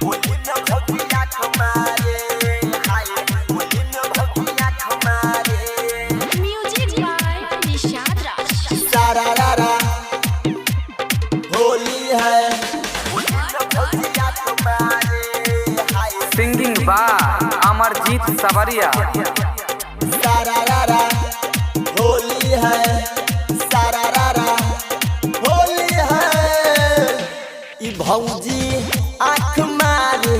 होली में भौजिया खमारे हाय होली में भौजिया खमारे music by Nishad राज। सारा रारा होली है होली में भौजिया खमारे हाय सिंगिंग बा अमरजीत सवरिया। सारा रारा होली है सारा रारा होली है ई भौजी आँख मारे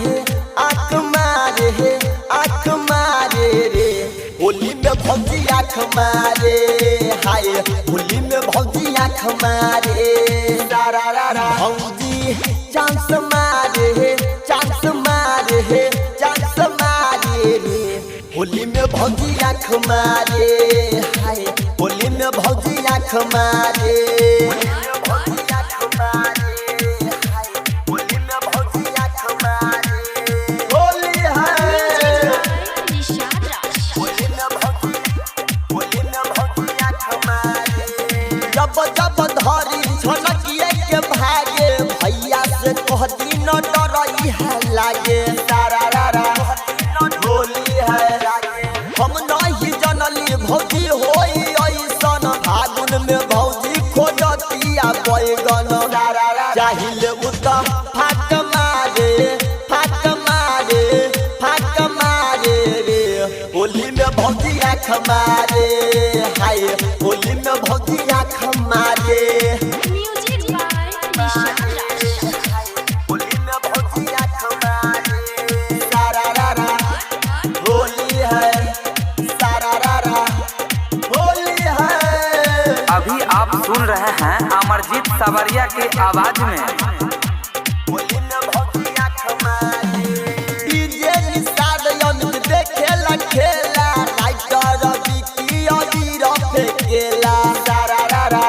रे होली में भौजी आँख मारे हाय होली में भौजी आँख मारे सारा रारा भौजी चांस मारे रे होली में भौजी आँख मारे हाय होली में भौजी आँख मारे होली में भौजी आँख मारे हाय होली में भौजी आँख मारे होली है निशाद राज। होली में भौजी आँख मारे जब धरी छनकिए के भागे भैया से कहती न डरई है लागे सारा रारा होली है हम नहीं जनली भौजी होई ऐसन फागुन में भौजी खोजतिया बैगन चाहिए उत फाक मारे रे होली में भौजी आँख मारे हाय होली में भौजी आँख मारे म्यूजिक बाय निशाद राज। होली में भौजी आँख मारे सारा रारा होली है सारा रारा होली है अभी आप सुन रहे हैं अमरजीत सवरिया के आवाज में। होली में भौजी आँख मारे डीजे निशाद यंत्र देखेला खेला लाइटर बिकी अबीर फेकेला सारा रारा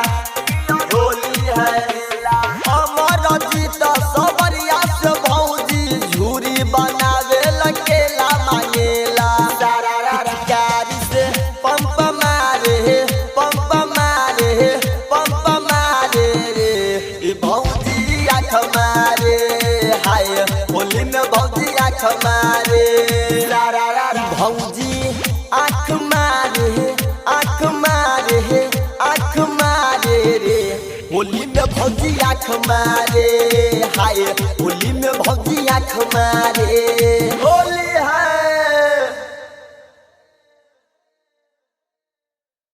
होली है अमरजीत सवरिया से भौजी झूरी बनावे लकेला मांगेला सारा रारा गाड़ी से पंप मारे रे ई भौजी आँख मारे हाय होली में भौजी आँख मारे सारा रारा भौजी आँख मारे रे होली में भौजी आँख मारे हाय होली में भौजी आँख मारे